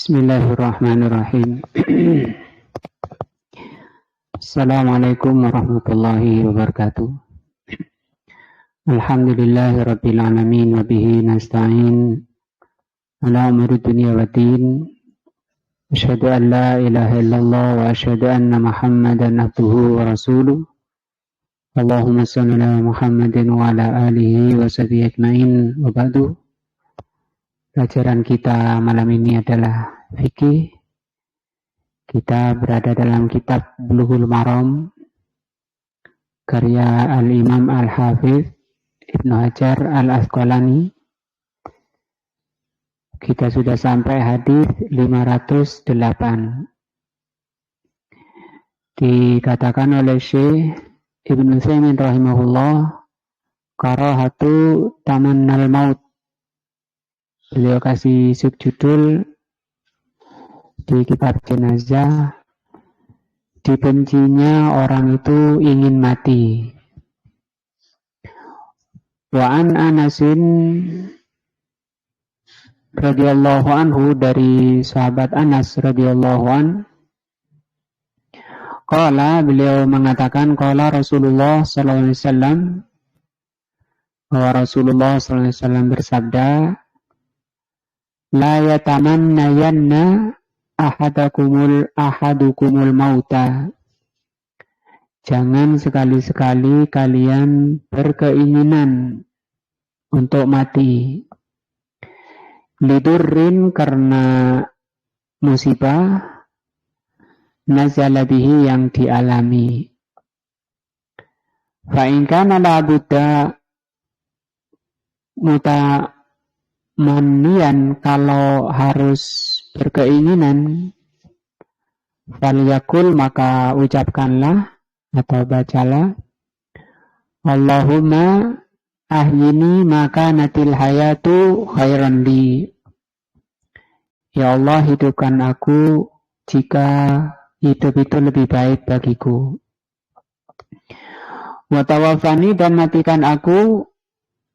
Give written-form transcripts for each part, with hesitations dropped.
Bismillahirrahmanirrahim. Assalamualaikum warahmatullahi wabarakatuh. Alhamdulillahirabbil alamin wa bihi nasta'in ala umuri dunya waddin. Asyhadu an la ilaha illallah wa asyhadu anna Muhammadan abduhu wa rasuluh. Allahumma shalli ala Muhammadin wa ala alihi wa sahbihi ajmain wa ba'du. Pelajaran kita malam ini adalah fikih. Kita berada dalam kitab Bulughul Maram karya Al-Imam Al-Hafidh Ibnu Hajar Al-Asqalani. Kita sudah sampai hadis 508. Dikatakan oleh Syekh Ibnu Utsaimin rahimahullah, karahatu tamannal maut. Beliau kasih subjudul di kitab jenazah, dibencinya orang itu ingin mati. Wa an Anasin radhiyallahu anhu, dari sahabat Anas radhiyallahu an, qala, beliau mengatakan, qala Rasulullah sallallahu alaihi wasallam, bahwa Rasulullah sallallahu alaihi wasallam bersabda, la yatamannayanna ahadukumul mauta. Jangan sekali-sekali kalian berkeinginan untuk mati. Lidurrin, karena musibah, nazala bihi, yang dialami. Fa in kana la budda manian, kalau harus berkeinginan, falyakul, maka ucapkanlah atau bacalah, Allahumma ahyini maka natil hayatu khairan li. Ya Allah, hidupkan aku jika hidup itu lebih baik bagiku. Wa tawaffani, dan matikan aku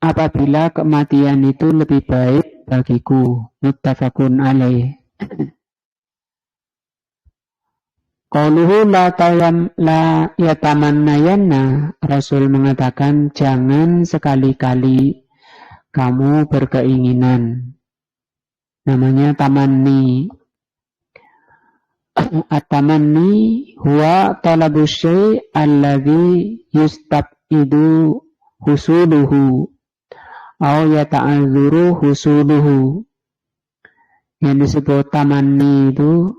apabila kematian itu lebih baik bagiku. Muttafaqun alaih. Qauluhu la yatamannayanna, Rasul mengatakan jangan sekali-kali kamu berkeinginan. Namanya tamanni. At-tamanni huwa talabu syai' alladhi yustab'idu husuluhu au yata'adzuru husuluhu. Yang disebut tamanni itu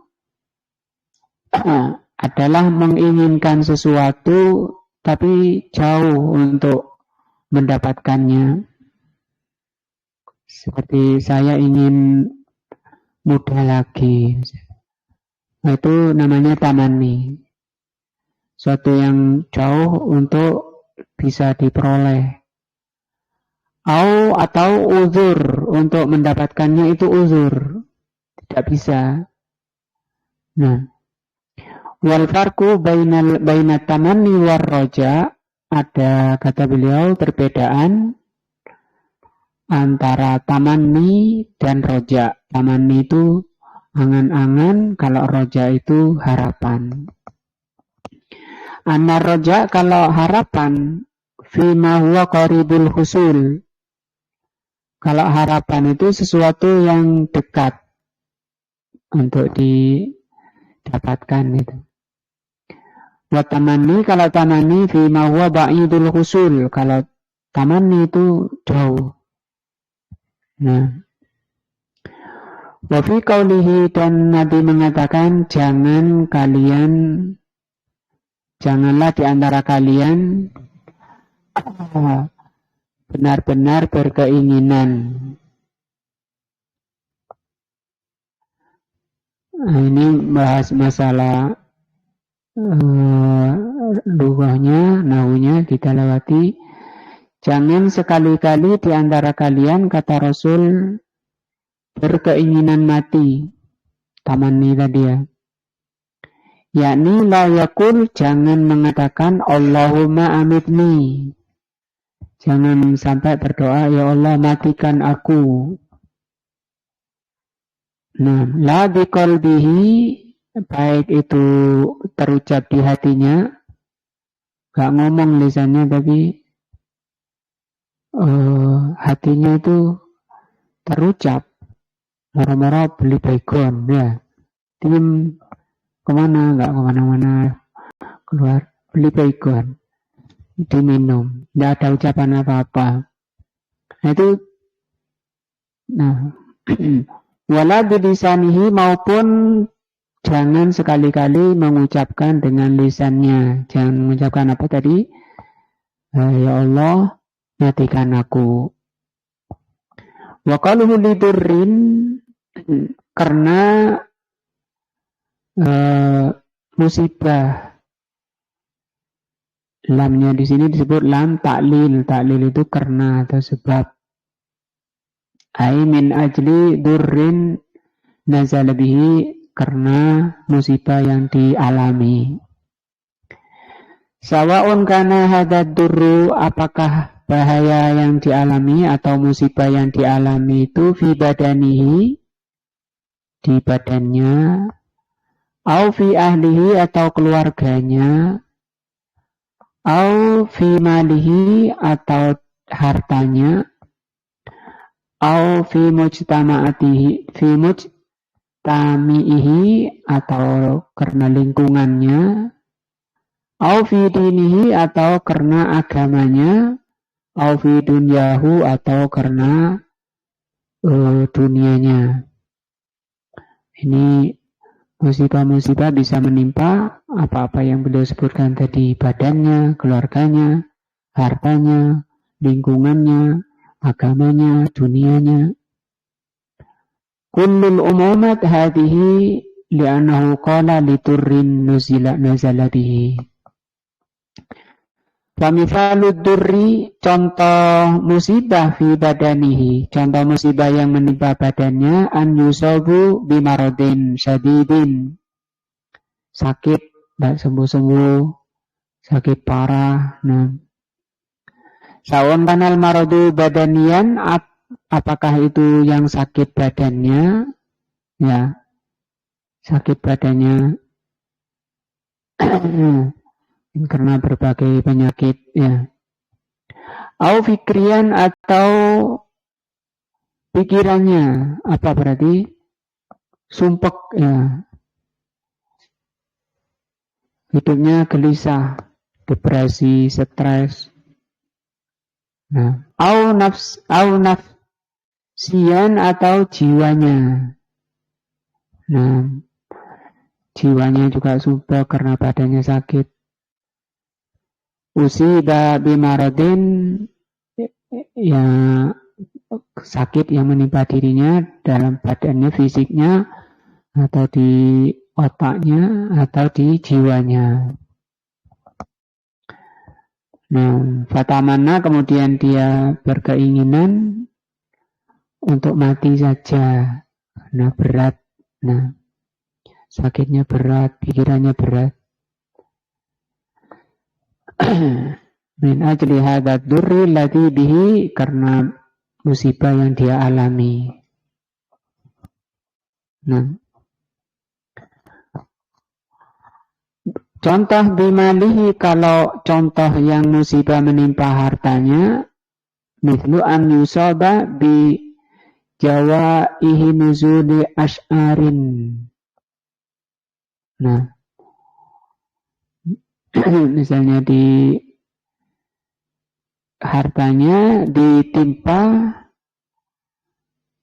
adalah menginginkan sesuatu tapi jauh untuk mendapatkannya. Seperti saya ingin muda lagi, itu namanya tamanni. Suatu yang jauh untuk bisa diperoleh. Atau uzur, untuk mendapatkannya itu uzur, tidak bisa. Nah, wal farqu bainat tamanni war roja, ada, kata beliau, perbedaan antara tamanni dan roja. Tamanni itu angan-angan, kalau roja itu harapan. Anna roja, kalau harapan, fima huwa qaribul husul. Kalau harapan itu sesuatu yang dekat untuk didapatkan itu. Wa tamanni, kalau tamanni, fima huwa ba'idul husul. Kalau tamanni itu jauh. Nah, wa fi qaulihi, dan Nabi mengatakan janganlah di antara kalian benar-benar berkeinginan. Nah, ini bahas masalah lughahnya, nahwunya kita lewati. Jangan sekali-kali di antara kalian, kata Rasul, berkeinginan mati. Tamanni tadi ya. Yakni la yakul, jangan mengatakan Allahumma amitni. Jangan sampai berdoa, ya Allah matikan aku. Nah, la biqalbihi, baik itu terucap di hatinya, gak ngomong lisannya tapi hatinya itu terucap. Moro-moro beli baygon, ya. Tim kemana? Gak kemana-mana. Keluar beli baygon, diminum. Gak ada ucapan apa-apa. Nah itu, nah, wala bilisanihi, maupun jangan sekali-kali mengucapkan dengan lisannya. Jangan mengucapkan apa tadi? Ya Allah, matikan aku. Wa qaluhu lidurrin, karena musibah. Lamnya di sini disebut lam taklil. Taklil itu karena atau sebab. Ai min ajli durrin nazala bihi, karena musibah yang dialami. Sawa'un kana hadad durru, apakah bahaya yang dialami atau musibah yang dialami itu fi badanihi, di badannya, au fi ahlihi, atau keluarganya, au fi malihi, atau hartanya, au fi mujtama'atihi, fi mujtami'ihi, atau karena lingkungannya, au fi dinihi, atau karena agamanya, au fi dunyahu, atau karena dunianya. Ini musibah-musibah bisa menimpa apa-apa yang beliau sebutkan tadi, badannya, keluarganya, hartanya, lingkungannya, agamanya, dunianya. Kullul umumat hadhihi li'annahu qala liturrin nazala bihi. Famifalud durri, contoh musibah fi badanihi, contoh musibah yang menimpa badannya, an yusabu bimarodin syadidin, sakit, tidak sembuh-sembuh, sakit parah. Nah, sawon kanal marodu badanian, apakah itu yang sakit badannya, ya, sakit badannya karena berbagai penyakit, ya. Au fikrian, atau pikirannya, apa berarti? Sumpek, ya. Hidupnya gelisah, depresi, stres. Nah, au nafsian, atau jiwanya. Nah, jiwanya juga sumpek karena badannya sakit. Usiba bimaradin, ya, sakit yang menimpa dirinya dalam badannya, fisiknya, atau di otaknya, atau di jiwanya. Nah, fatamana, kemudian dia berkeinginan untuk mati saja. Nah, berat. Nah, sakitnya berat, pikirannya berat. Min ajli hadad durri ladhi bihi, karena musibah yang dia alami. Nah, contoh bimalihi, kalau contoh yang musibah menimpa hartanya, mithlu an yusaba bi jawaihi nuzuli ash'arin. Nah, misalnya di hartanya ditimpa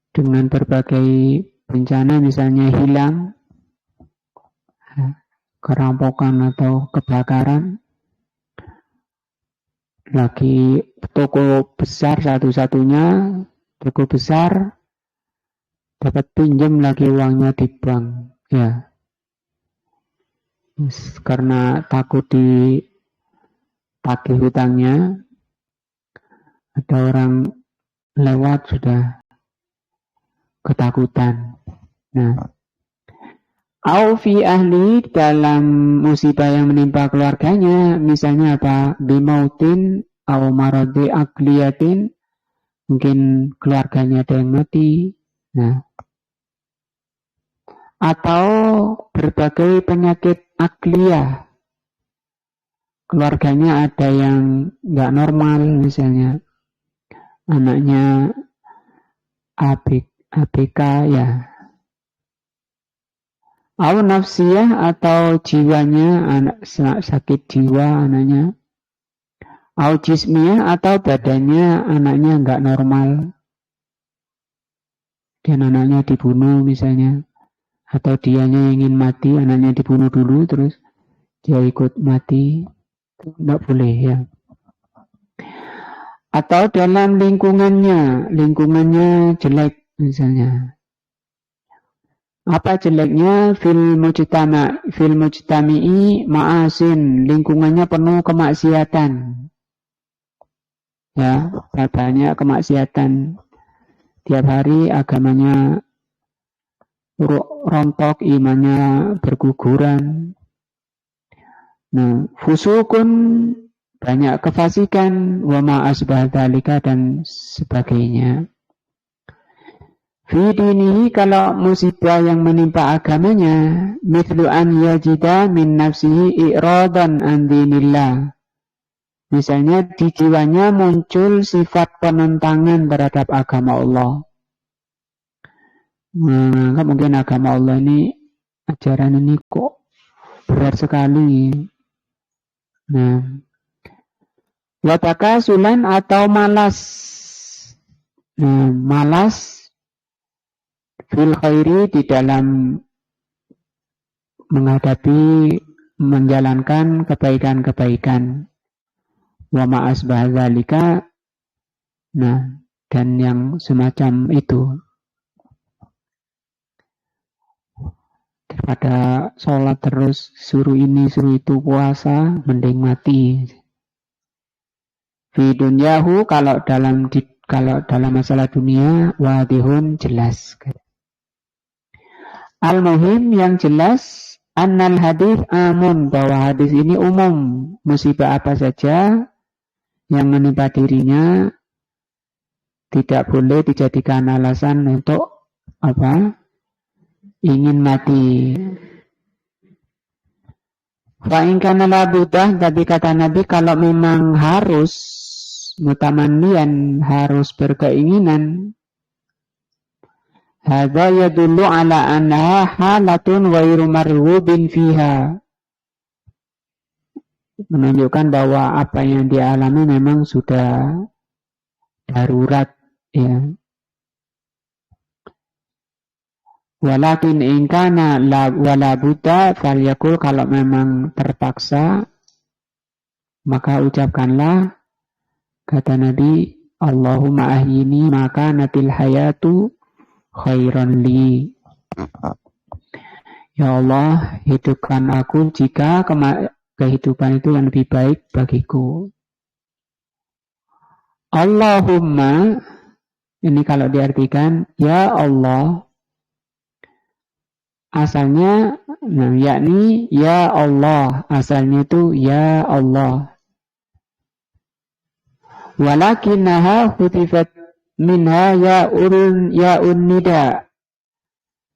dengan berbagai bencana, misalnya hilang, kerampokan atau kebakaran. Lagi toko besar satu-satunya, toko besar, dapat pinjam lagi uangnya di bank, ya. Karena takut ditagih hutangnya, ada orang lewat sudah ketakutan. Nah, au fi ahli, dalam musibah yang menimpa keluarganya, misalnya apa? Bimautin au maradi akliyatin, mungkin keluarganya ada yang mati. Nah, atau berbagai penyakit akliyah. Keluarganya ada yang nggak normal, misalnya anaknya ABK ya. Au nafsiyah atau jiwanya, anak sakit jiwa anaknya. Au jismiyah atau badannya anaknya nggak normal. Dan anaknya dibunuh misalnya. Atau dianya ingin mati, anaknya dibunuh dulu terus dia ikut mati. Nggak boleh ya. Atau dalam lingkungannya jelek misalnya. Apa jeleknya? Fil mujtami'i ma'asin, lingkungannya penuh kemaksiatan. Ya, banyak kemaksiatan. Tiap hari agamanya rontok, imannya berguguran. Nah, fusukun, banyak kefasikan, wa ma asbah dzalika dan sebagainya. Fi dinihi, kalau musibah yang menimpa agamanya, mithlu an yajida min nafsihi i'radan an dinillah. Misalnya di jiwanya muncul sifat penentangan terhadap agama Allah. Menganggap mungkin agama Allah ini, ajaran ini kok berat sekali. Nah, wataka sulan atau malas. Nah, malas fil khairi, di dalam menghadapi, menjalankan kebaikan-kebaikan. Wa ma asbah dzalika, nah, dan yang semacam itu. Daripada sholat terus, suruh ini, suruh itu, puasa, mending mati. Fi dunyahu, kalau dalam masalah dunia, wadihun, jelas. Al-muhim, yang jelas, annal hadis amun, bahwa hadis ini umum. Musibah apa saja yang menimpa dirinya tidak boleh dijadikan alasan untuk ingin mati. Fa'in kana la buddha, tapi kata Nabi, kalau memang harus mutamannian, harus berkeinginan, hadza yadullu ala annaha halatun ghairu marghubin fiha, menunjukkan bahwa apa yang dialami memang sudah darurat ya. Walakin in kana wala buddha falyakul, kalau memang terpaksa maka ucapkanlah, kata Nabi, Allahumma ahyini maka natil hayatu khairan li. Ya Allah, hidupkan aku jika kehidupan itu yang lebih baik bagiku. Allahumma, ini kalau diartikan, ya Allah, asalnya, nah, yakni ya Allah, asalnya itu ya Allah. Walakinaha hutifat minha ya'un nida,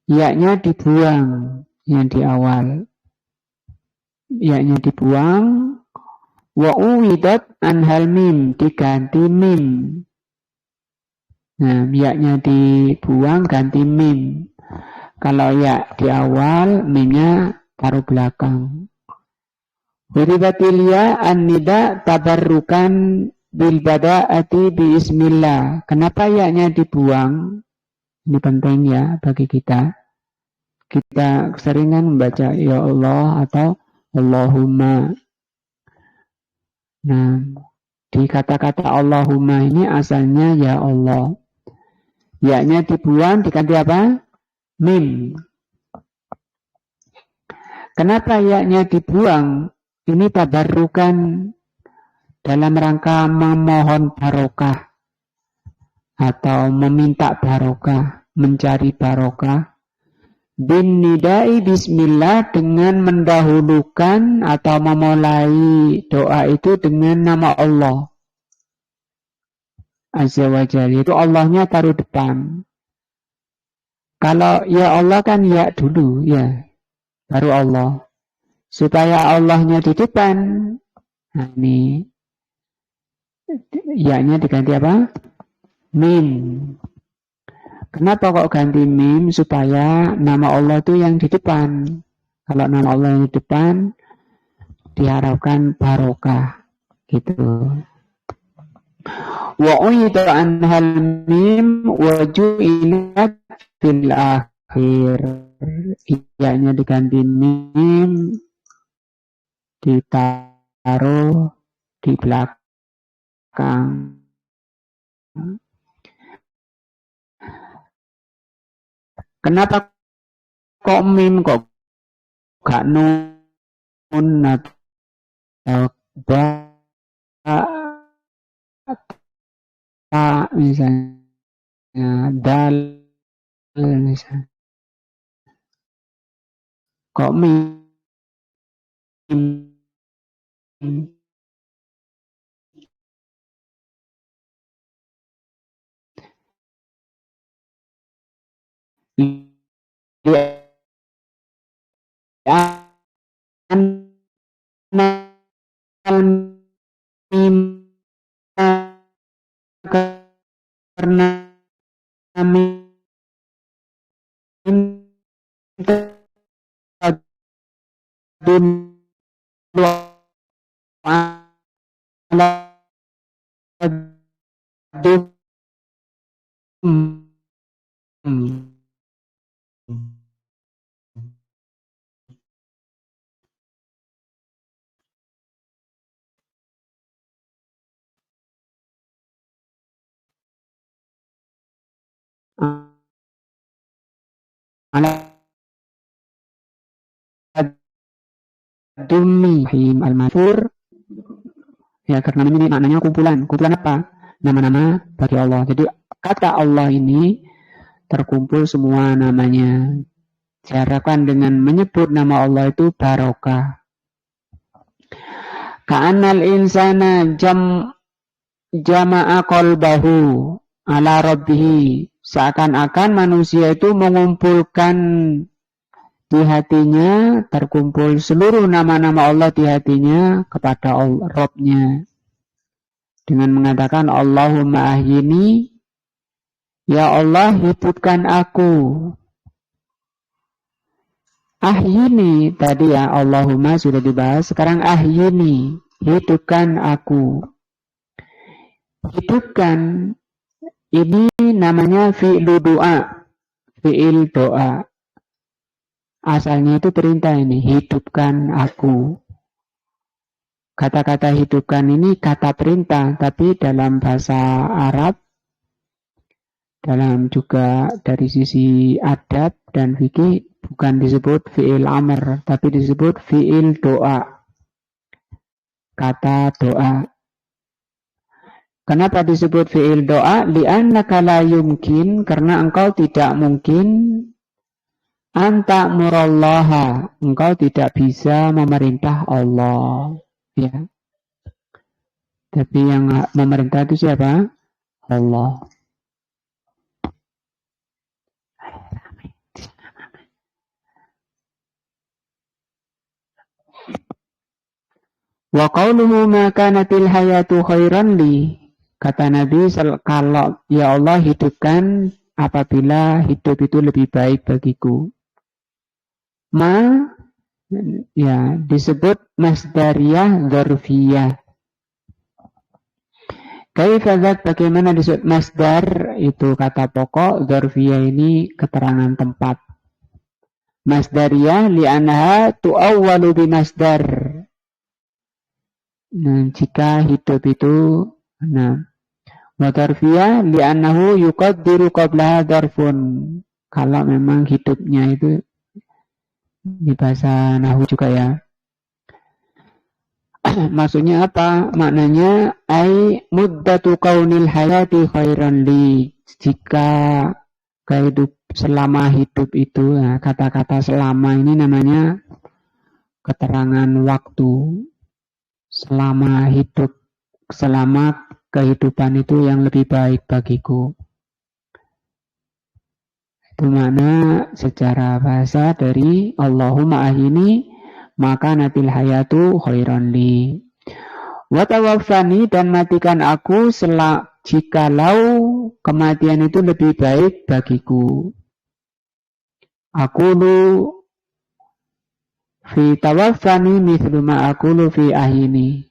ya-nya dibuang yang di awal, ya-nya dibuang. Wa uwidat anhal mim, diganti mim. Nah, ya-nya dibuang, ganti mim. Kalau ya di awal, mimnya taruh belakang. Huribatil ya an-nida tabarrukan bil bada'ati bi ismillah. Kenapa ya-nya dibuang? Ini penting ya bagi kita. Kita keseringan membaca ya Allah atau Allahumma. Nah, di kata-kata Allahumma ini asalnya ya Allah. Ya-nya dibuang, diganti apa? Mim. Kenapa ya-nya dibuang? Ini tabarrukan dalam rangka memohon barokah atau meminta barokah, mencari barokah. Bin nidai bismillah, dengan mendahulukan atau memulai doa itu dengan nama Allah Azza wa Jalla. Itu Allahnya taruh depan. Kalau ya Allah kan ya dulu, ya. Baru Allah. Supaya Allahnya di depan. Nah, ini ya-nya diganti apa? Mim. Kenapa kok ganti mim? Supaya nama Allah itu yang di depan. Kalau nama Allah yang di depan, diharapkan barokah. Gitu. Wa uida anhal mim wa ju'ilat fil akhir. Iya-nya diganti mim, ditaruh di belakang. Kenapa kok mim kok gak nun atau ba misalnya dal misalnya. Kok mim karena mim Dumi al-Manfur. Ya, karena ini maknanya kumpulan. Kumpulan apa? Nama-nama bagi Allah. Jadi kata Allah ini terkumpul semua namanya. Diharapkan dengan menyebut nama Allah itu barokah. Ka'annal insana jama'a qalbahu ala rabbihi. Seakan-akan manusia itu mengumpulkan di hatinya, terkumpul seluruh nama-nama Allah di hatinya kepada Allah, Rabb-nya. Dengan mengatakan Allahumma ahyini, ya Allah hidupkan aku. Ahyini tadi ya Allahumma sudah dibahas, sekarang ahyini, hidupkan aku. Hidupkan ini namanya fi'lu doa, fi'il doa. Asalnya itu perintah ini, hidupkan aku. Kata-kata hidupkan ini kata perintah, tapi dalam bahasa Arab, dalam juga dari sisi adab dan fikih, bukan disebut fi'il amr, tapi disebut fi'il doa. Kata doa. Kenapa disebut fi'il doa? Li'annaka la yumkin, karena engkau tidak mungkin anta murallaha, engkau tidak bisa memerintah Allah, ya. Tapi yang memerintah itu siapa? Allah. Wa qauluhu ma kanatil hayatu khairan li. Kata Nabi, kalau ya Allah hidupkan apabila hidup itu lebih baik bagiku. Ma ya disebut masdariyah dzarfiyah. Kaifadzat bagaimana disebut masdar itu kata pokok, dzarfiyah ini keterangan tempat. Masdariyah li'annaha tu'awwalu bimasdar. Nah, jika hidup itu wa dzarfiyah li'annahu yuqaddiru qablaha dzarfun. Kalau memang hidupnya itu di bahasa nahwu juga ya. Maksudnya apa? Maknanya ai muddatu kaunil hayati khairan li. Jika selama hidup itu, nah, kata-kata selama ini namanya keterangan waktu. Selama hidup, selama kehidupan itu yang lebih baik bagiku. Itu makna secara bahasa dari Allahumma ahini maka natil hayatu khairan li. Wa tawaffani dan matikan aku jikalau kematian itu lebih baik bagiku. Aqulu fi tawaffani mithlu ma aqulu fi ahini.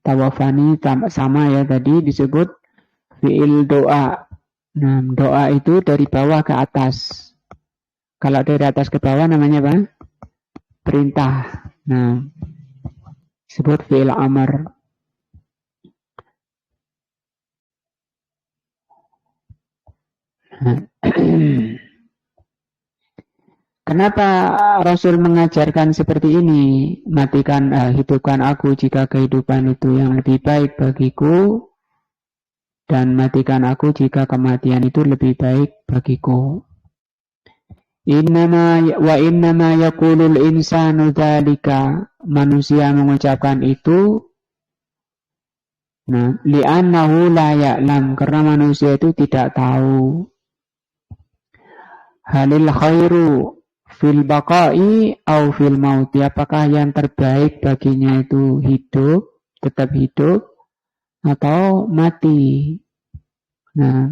Tawaffani sama ya tadi disebut fi'il doa. Nah, doa itu dari bawah ke atas. Kalau dari atas ke bawah namanya apa? Perintah. Nah, disebut fi'il amr. Kenapa Rasul mengajarkan seperti ini? Hidupkan aku jika kehidupan itu yang lebih baik bagiku, dan matikan aku jika kematian itu lebih baik bagiku. Innama yaqulul insanu dzalika. Manusia mengucapkan itu li'annahu la ya'lam, karena manusia itu tidak tahu. Halil khairu fil baqa'i au fil mauti, apakah yang terbaik baginya itu hidup, tetap hidup, atau mati. Nah,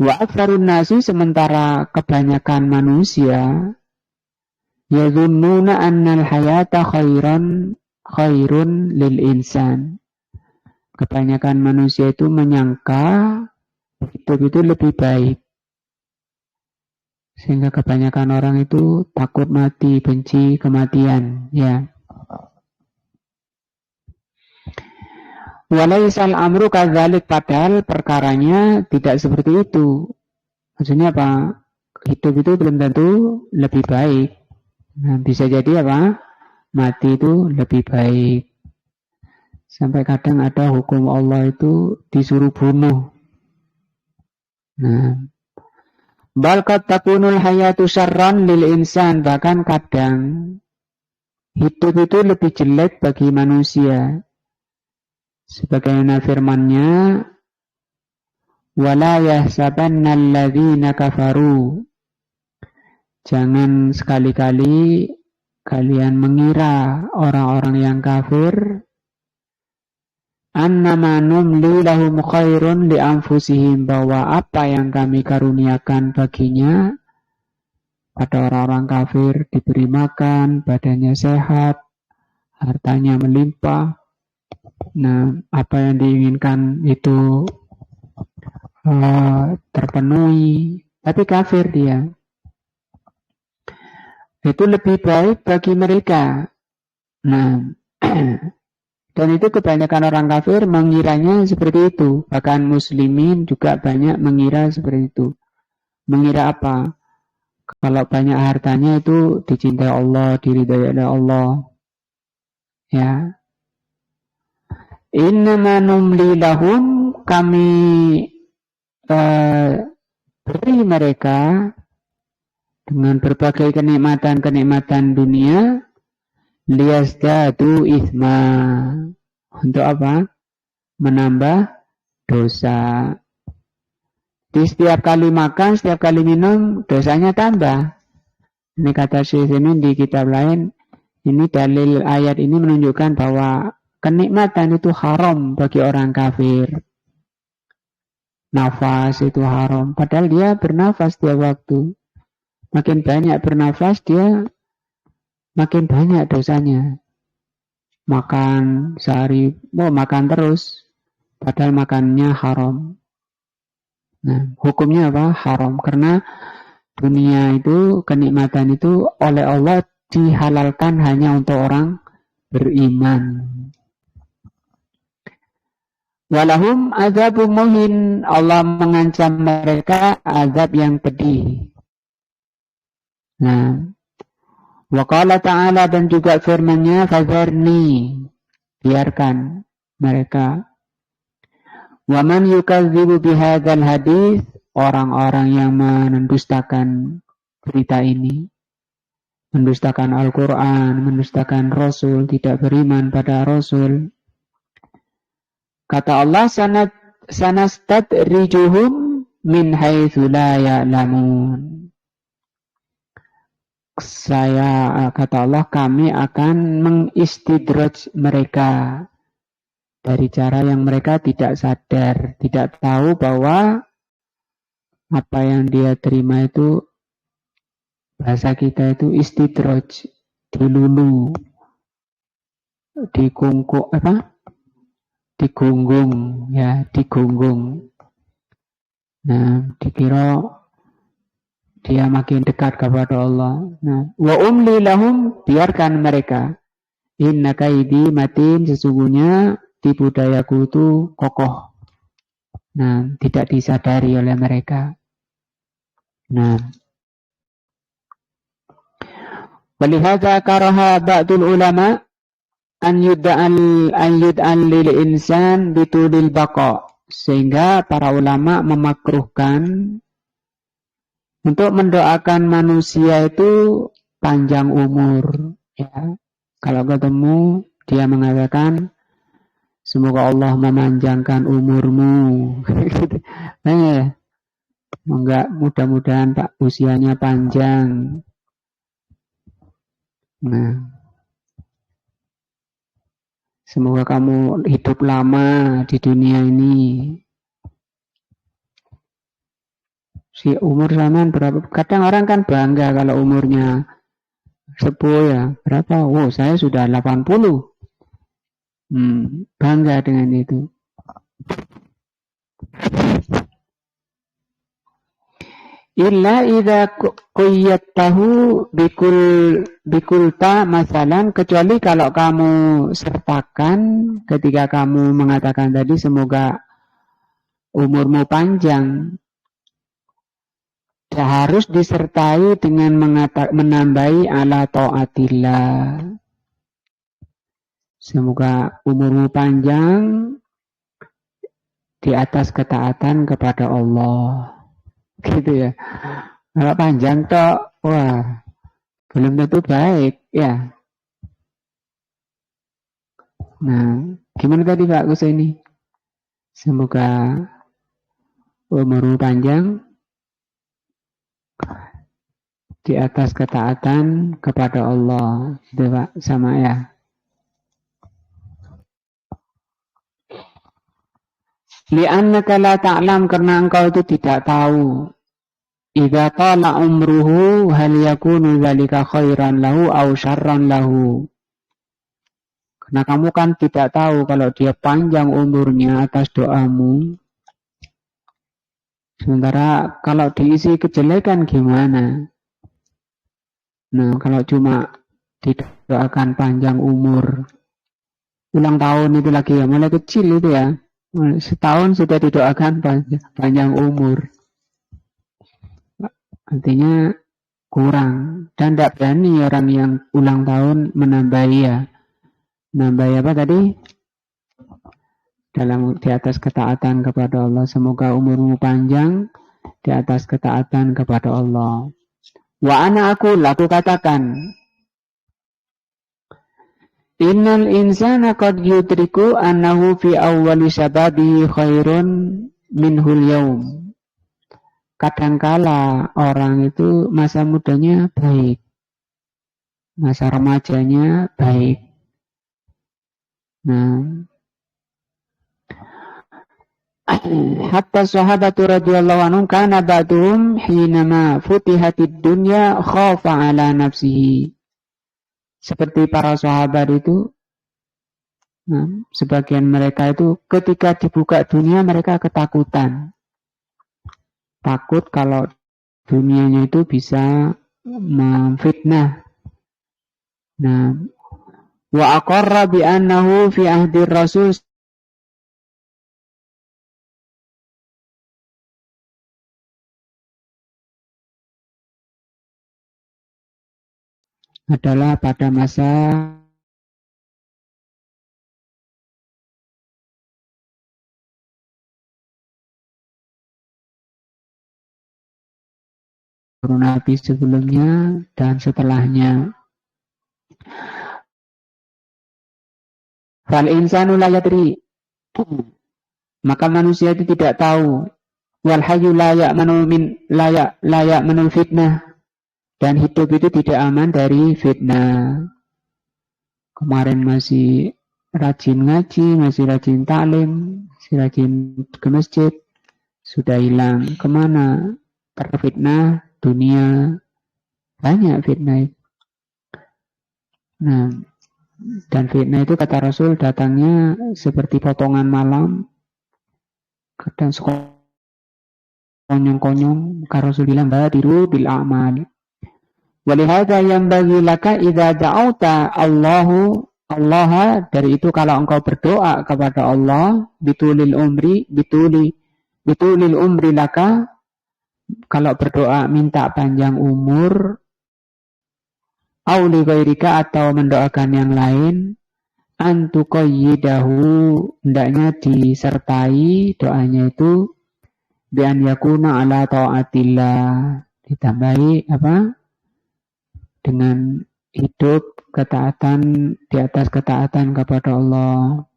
wa aktsarun nasi, sementara kebanyakan manusia yadhunnuna annal hayata khairun lil insan. Kebanyakan manusia itu menyangka hidup itu lebih baik. Sehingga kebanyakan orang itu takut mati, benci kematian, ya. Walaisal amru kadzalik, padahal perkaranya tidak seperti itu. Maksudnya apa? Hidup itu belum tentu lebih baik. Nah, bisa jadi apa? Mati itu lebih baik. Sampai kadang ada hukum Allah itu disuruh bunuh. Nah, bal qad takunul hayatu syarran lil insan, bahkan kadang hidup itu lebih jelek bagi manusia. Sebagaimana firman-Nya, wala yahsabanna alladzina kafaru, jangan sekali-kali kalian mengira orang-orang yang kafir, annama numli lahum khairun li anfusihim, bahwa apa yang kami karuniakan baginya, pada orang-orang kafir diberi makan, badannya sehat, hartanya melimpah. Nah, apa yang diinginkan itu terpenuhi, tapi kafir dia. Itu lebih baik bagi mereka. Nah, dan itu kebanyakan orang kafir mengiranya seperti itu. Bahkan muslimin juga banyak mengira seperti itu. Mengira apa? Kalau banyak hartanya itu dicintai Allah, diridhai oleh Allah. Ya. Innama numli lahum, kami beri mereka dengan berbagai kenikmatan-kenikmatan dunia, liyazdadu itsma, untuk apa? Menambah dosa. Di setiap kali makan, setiap kali minum, dosanya tambah. Ini kata Syekh Utsaimin di kitab lain, ini dalil ayat ini menunjukkan bahwa kenikmatan itu haram bagi orang kafir. Nafas itu haram, padahal dia bernafas setiap waktu. Makin banyak bernafas, dia makin banyak dosanya. Makan sehari, makan terus, padahal makannya haram. Nah, hukumnya apa? Haram. Karena dunia itu, kenikmatan itu oleh Allah dihalalkan hanya untuk orang beriman. Walahum azabun muhin, Allah mengancam mereka azab yang pedih. Nah, wa qala ta'ala, dan juga firman-Nya, fadzarni, biarkan mereka. Wa man yukadzibu bihadzal hadis, orang-orang yang mendustakan berita ini, mendustakan Al-Quran, mendustakan Rasul, tidak beriman pada Rasul. Kata Allah, sanastadrijuhum min haitsu la ya'lamun. Kata Allah, kami akan mengistidraj mereka dari cara yang mereka tidak sadar, tidak tahu bahwa apa yang dia terima itu, bahasa kita itu istidraj, dilulu, digunggung, digunggung, ya, digunggung. Nah, dikira dia makin dekat kepada Allah. Nah, wa umli lahum, biarkan mereka. Inna kaidi matin, sesungguhnya tipu dayaku itu kokoh. Nah, tidak disadari oleh mereka. Nah, walihada karaha ba'dul ulama an yud'an lil insan bitulil baqa. Sehingga para ulama memakruhkan untuk mendoakan manusia itu panjang umur, ya. Kalau ketemu dia mengatakan semoga Allah memanjangkan umurmu. Enggak, mudah-mudahan Pak usianya panjang. Nah, semoga kamu hidup lama di dunia ini. Si umur zaman berapa? Kadang orang kan bangga kalau umurnya sepuh ya. Berapa? Oh, saya sudah 80. Bangga dengan itu. Illa idza qayyatahu bikulta masalan, kecuali kalau kamu sertakan ketika kamu mengatakan tadi semoga umurmu panjang, harus disertai dengan menambahi ala taatillah. Semoga umurmu panjang di atas ketaatan kepada Allah. Gitu ya. Kalau panjang tok, wah, belum tentu baik, ya. Nah, gimana tadi Pak Kusaini? Semoga umurmu panjang di atas ketaatan kepada Allah. Itu Pak, sama ya. Li'annaka la ta'lam, karena engkau itu tidak tahu. Idza tala umruhu hal yakunu dzalika khairan lahu aw syarran lahu. Karena kamu kan tidak tahu kalau dia panjang umurnya atas doamu. Sementara kalau diisi kejelekan gimana? Nah, kalau cuma didoakan panjang umur, ulang tahun itu lagi ya, mulai kecil itu ya. Setahun sudah didoakan panjang umur. Artinya kurang. Dan tidak berani orang yang ulang tahun menambahi ya. Menambahi apa tadi? Di atas ketaatan kepada Allah. Semoga umurmu panjang di atas ketaatan kepada Allah. Wa ana aku katakan. Innal insana qad yudriku annahu fi awwali sababihi khairun minhul yaum. Kadangkala orang itu masa mudanya baik, masa remajanya baik. Nah, hatta sahabatu radhiyallahu anhum kana ba'duhum hinama futihatid dunya khafa ala nafsihi. Seperti para sahabat itu, nah, sebagian mereka itu ketika dibuka dunia mereka ketakutan. Takut kalau dunianya itu bisa memfitnah. Nah, wa aqarra bi annahu fi ahdi rasul adalah pada masa Nabi sebelumnya dan setelahnya. Fal insanu la yadri. Maka manusia itu tidak tahu. Wal hayyu la ya'manul fitnah. Dan hidup itu tidak aman dari fitnah. Kemarin masih rajin ngaji, masih rajin taklim, masih rajin ke masjid, sudah hilang kemana? Terfitnah dunia, banyak fitnah. Nah, dan fitnah itu kata Rasul datangnya seperti potongan malam, kadang konyong-konyong. Kata Rasul bilang badiru bil a'mal. Walihada yang bagi laka idza da'auta Allah, dari itu kalau engkau berdoa kepada Allah bitulil umri laka, kalau berdoa minta panjang umur, auli ghairika atau mendoakan yang lain, antuqayyidahu, hendaknya disertai doanya itu bi an yakuna ala taatillah, ditambahi apa? Dengan hidup ketaatan di atas ketaatan kepada Allah.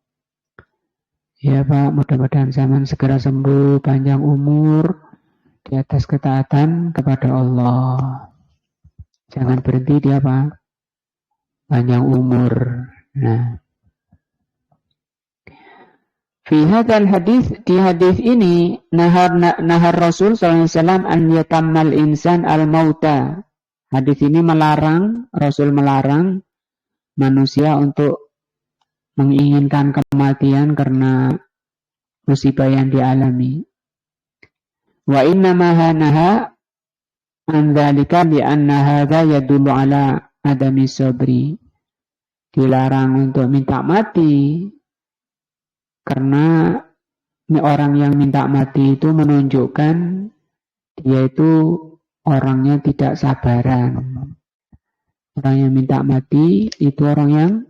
Ya Pak, mudah-mudahan zaman segera sembuh, panjang umur di atas ketaatan kepada Allah. Jangan berhenti di apa? Panjang umur. Nah, fi hadzal hadis, di hadis ini nahar Rasul sallallahu alaihi wasallam an yatammal insan al-mauta. Hadis ini melarang, Rasul melarang manusia untuk menginginkan kematian karena musibah yang dialami. Wa inna ma hanaha an dzalika bi anna hadza yadullu ala adami sabri. Dilarang untuk minta mati karena orang yang minta mati itu menunjukkan dia itu orangnya tidak sabaran. Orang yang minta mati itu orang yang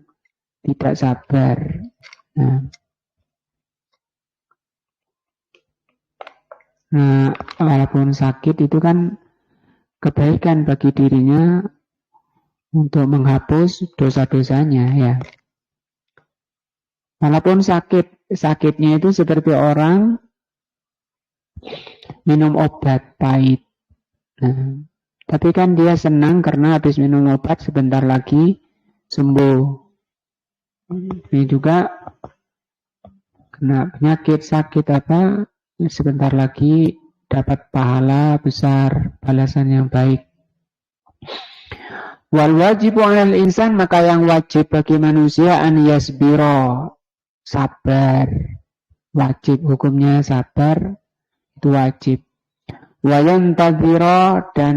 tidak sabar. Nah, walaupun sakit itu kan kebaikan bagi dirinya untuk menghapus dosa-dosanya ya. Walaupun sakitnya itu seperti orang minum obat pahit. Nah, tapi kan dia senang karena habis minum obat sebentar lagi sembuh. Ini juga kena penyakit sakit apa, sebentar lagi dapat pahala besar, balasan yang baik. Wal wajibu 'alal insan, maka yang wajib bagi manusia an yasbiro, sabar. Wajib hukumnya sabar, itu wajib. Wayan tadhiro, dan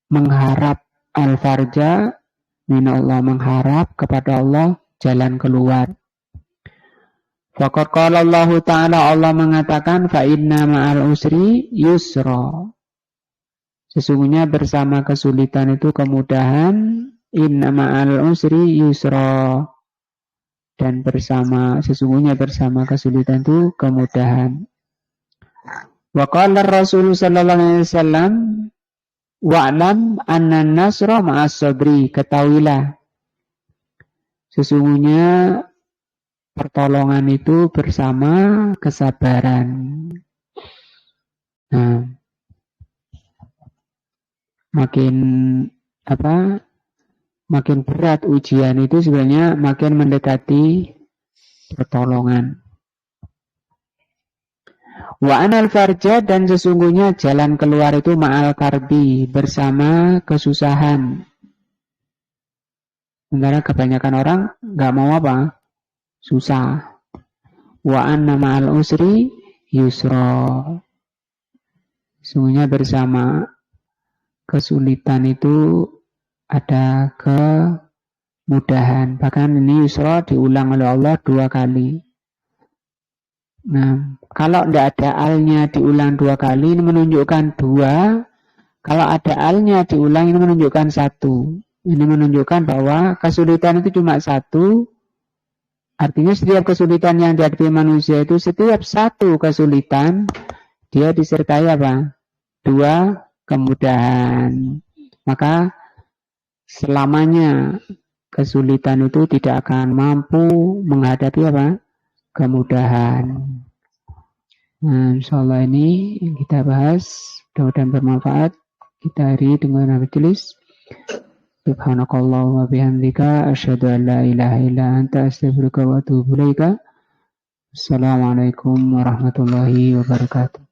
mengharap al-farja minallah, mengharap kepada Allah jalan keluar. Faqad qala Allah Ta'ala, Allah mengatakan fa inna ma'al usri yusra. Sesungguhnya bersama kesulitan itu kemudahan. Inna ma'al usri yusra. Dan sesungguhnya bersama kesulitan itu kemudahan. Wa qala Rasul sallallahu alaihi wasallam wa'lam anna nasra ma'as sabri. Ketahuilah sesungguhnya pertolongan itu bersama kesabaran. Nah, makin berat ujian itu sebenarnya makin mendekati pertolongan. Wa anal farja, dan sesungguhnya jalan keluar itu ma'al karbi, bersama kesusahan. Sementara kebanyakan orang nggak mau apa? Susah. Wa anna ma'al usri yusra. Sesungguhnya bersama kesulitan itu ada kemudahan. Bahkan ini yusra diulang oleh Allah 2 kali. Nah, kalau tidak ada alnya diulang 2 kali, ini menunjukkan 2. Kalau ada alnya diulang, ini menunjukkan 1. Ini menunjukkan bahwa kesulitan itu cuma 1. Artinya setiap kesulitan yang dihadapi manusia itu, setiap 1 kesulitan, dia disertai apa? 2 kemudahan. Maka selamanya kesulitan itu tidak akan mampu menghadapi apa? Kemudahan. Nah, insyaallah ini yang kita bahas mudah-mudahan bermanfaat. Kita hari dengan majelis. Subhanakallahumma bihamdika asyhadu an la ilaha illa anta astaghfiruka wa atubu ilaika. Assalamualaikum warahmatullahi wabarakatuh.